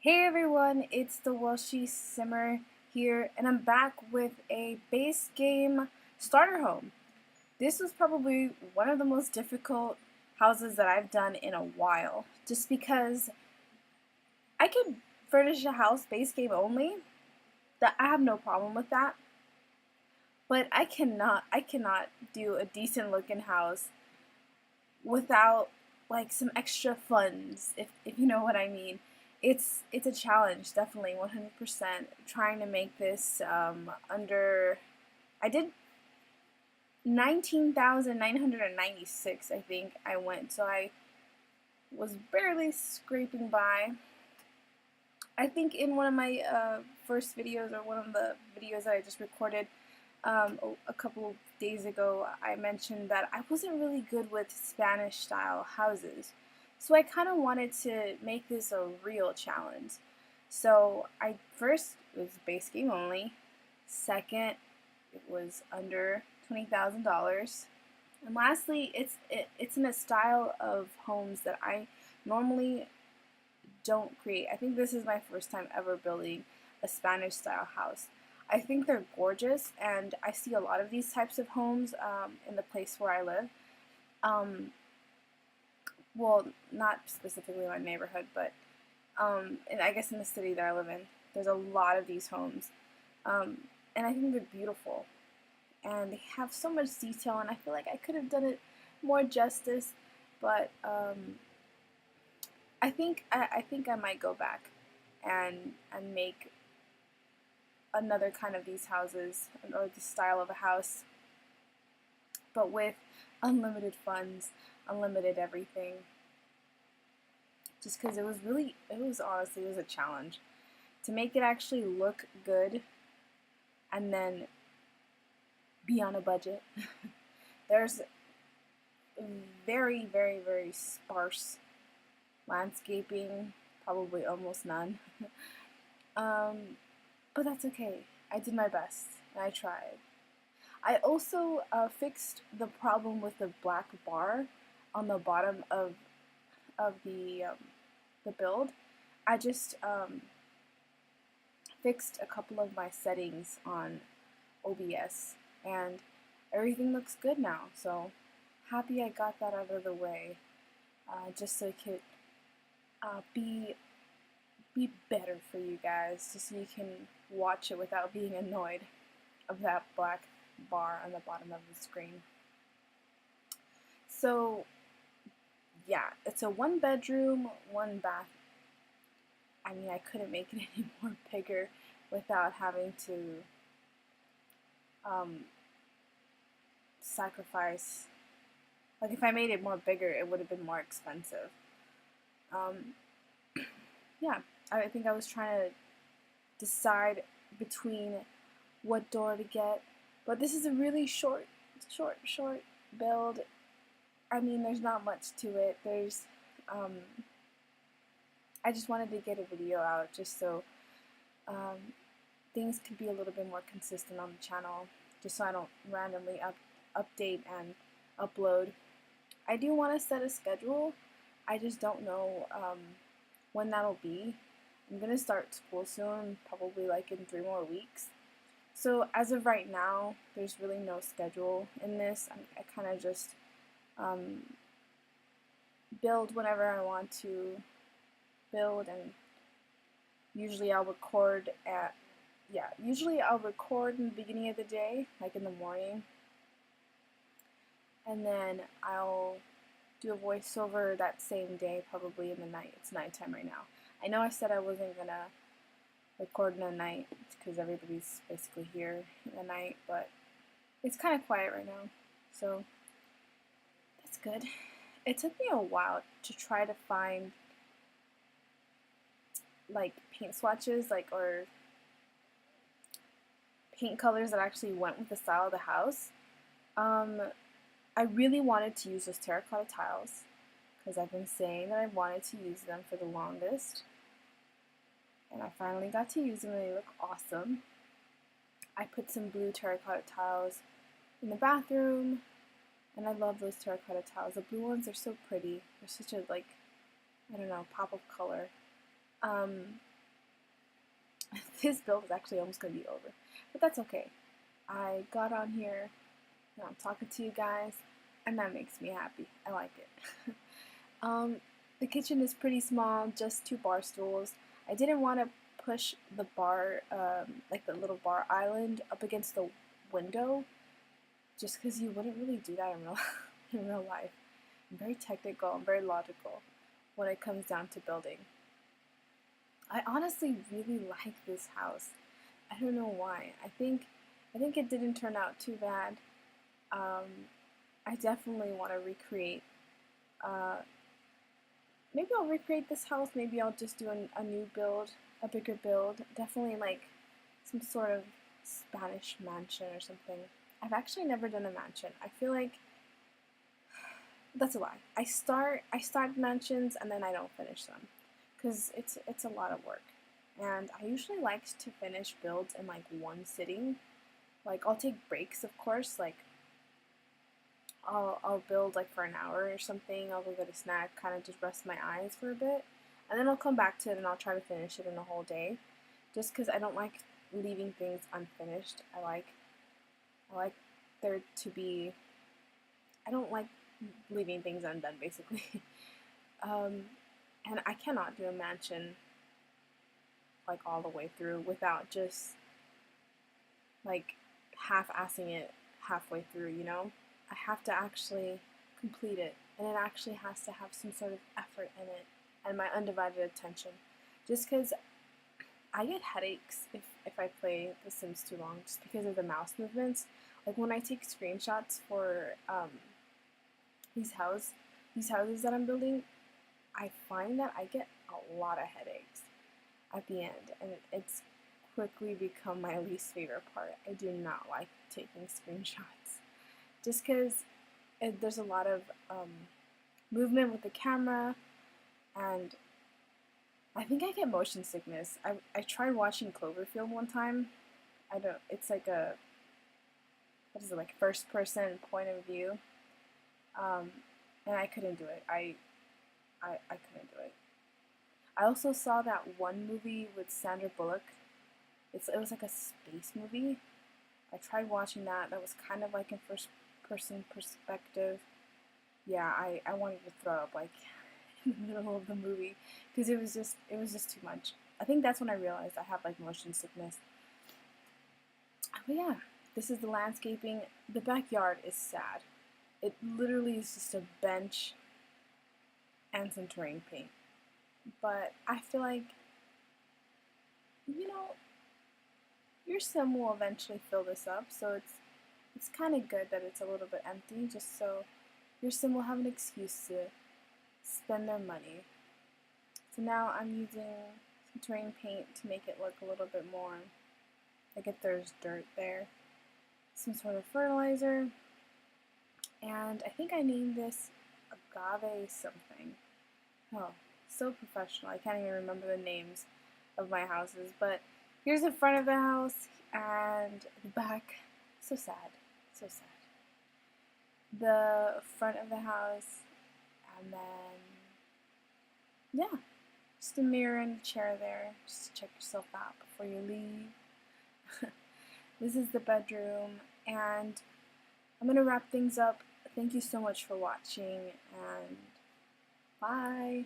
Hey everyone, it's the Welshie Simmer here, and I'm back with a base game starter home. This was probably one of the most difficult houses that I've done in a while, just because I could furnish a house base game only. That I have no problem with that, but I cannot do a decent looking house without like some extra funds, if you know what I mean. It's a challenge, definitely 100%. Trying to make this under. I did 19,996. I think I went, so I was barely scraping by. I think in one of my first videos, or one of the videos that I just recorded a couple of days ago, I mentioned that I wasn't really good with Spanish style houses. So I kind of wanted to make this a real challenge. So I first, it was base game only. Second, it was under $20,000. And lastly, it's in a style of homes that I normally don't create. I think this is my first time ever building a Spanish style house. I think they're gorgeous, and I see a lot of these types of homes in the place where I live. Um, well, not specifically my neighborhood, but and I guess in the city that I live in, there's a lot of these homes, and I think they're beautiful, and they have so much detail, and I feel like I could have done it more justice, but I think I might go back and make another kind of these houses, or the style of a house, but with unlimited funds, unlimited everything. Just because it was a challenge to make it actually look good and then be on a budget. There's very, very, very sparse landscaping, probably almost none. um, but that's okay. I did my best and I tried. I also fixed the problem with the black bar on the bottom of the build. I just fixed a couple of my settings on OBS, and everything looks good now. So happy I got that out of the way, just so it could be better for you guys, just so you can watch it without being annoyed of that black bar on the bottom of the screen. So yeah, it's a 1 bedroom, 1 bath. I mean, I couldn't make it any more bigger without having to sacrifice. Like, if I made it more bigger, it would have been more expensive. Um, yeah, I think I was trying to decide between what door to get, but this is a really short build. I mean, there's not much to it. I just wanted to get a video out just so things could be a little bit more consistent on the channel, just so I don't randomly update and upload. I do want to set a schedule. I just don't know when that'll be. I'm going to start school soon, probably like in 3 more weeks. So as of right now, there's really no schedule in this. I kind of just build whenever I want to build, and usually I'll record in the beginning of the day, like in the morning, and then I'll do a voiceover that same day, probably in the night. It's nighttime right now. I know I said I wasn't gonna record in the night because everybody's basically here in the night, but it's kind of quiet right now, so that's good. It took me a while to try to find like paint swatches, or paint colors that actually went with the style of the house. I really wanted to use those terracotta tiles because I've been saying that I wanted to use them for the longest, and I finally got to use them and they look awesome. I put some blue terracotta tiles in the bathroom, and I love those terracotta tiles. The blue ones are so pretty. They're such a, I don't know, pop of color. This build is actually almost going to be over, but that's okay. I got on here, I'm talking to you guys, and that makes me happy. I like it. The kitchen is pretty small, just 2 bar stools. I didn't want to push the bar, like the little bar island, up against the window, just because you wouldn't really do that in real life. I'm very technical, I'm very logical when it comes down to building. I honestly really like this house. I don't know why. I think it didn't turn out too bad. I definitely want to recreate. Maybe I'll recreate this house. Maybe I'll just do a new build, a bigger build. Definitely like some sort of Spanish mansion or something. I've actually never done a mansion. I feel like that's a lie. I start mansions and then I don't finish them because it's a lot of work. And I usually like to finish builds in like one sitting. Like I'll take breaks, of course. Like I'll build like for an hour or something. I'll go get a snack, kind of just rest my eyes for a bit, and then I'll come back to it and I'll try to finish it in a whole day. Just because I don't like leaving things unfinished. I like there to be. I don't like leaving things undone, basically. And I cannot do a mansion like all the way through without just like half-assing it halfway through, you know? I have to actually complete it, and it actually has to have some sort of effort in it and my undivided attention. Just because I get headaches if I play The Sims too long, just because of the mouse movements. Like when I take screenshots for these houses that I'm building, I find that I get a lot of headaches at the end, and it's quickly become my least favorite part. I do not like taking screenshots, just because there's a lot of movement with the camera, and I think I get motion sickness. I tried watching Cloverfield one time. It's like a, what is it, like first person point of view, and I couldn't do it. I couldn't do it. I also saw that one movie with Sandra Bullock. It was like a space movie. I tried watching that. That was kind of like in first person perspective. Yeah, I wanted to throw up like in the middle of the movie because it was just too much. I think that's when I realized I have like motion sickness. But yeah, this is the landscaping. The backyard is sad. It literally is just a bench and some terrain paint. But I feel like, you know, your sim will eventually fill this up, so it's kind of good that it's a little bit empty, just so your sim will have an excuse to spend their money. So now I'm using some terrain paint to make it look a little bit more like if there's dirt there. Some sort of fertilizer, and I think I named this Agave something. Oh, so professional. I can't even remember the names of my houses, but here's the front of the house and the back. So sad. So sad. The front of the house, and then, yeah, just a mirror and a chair there, just to check yourself out before you leave. This is the bedroom, and I'm going to wrap things up. Thank you so much for watching, and bye!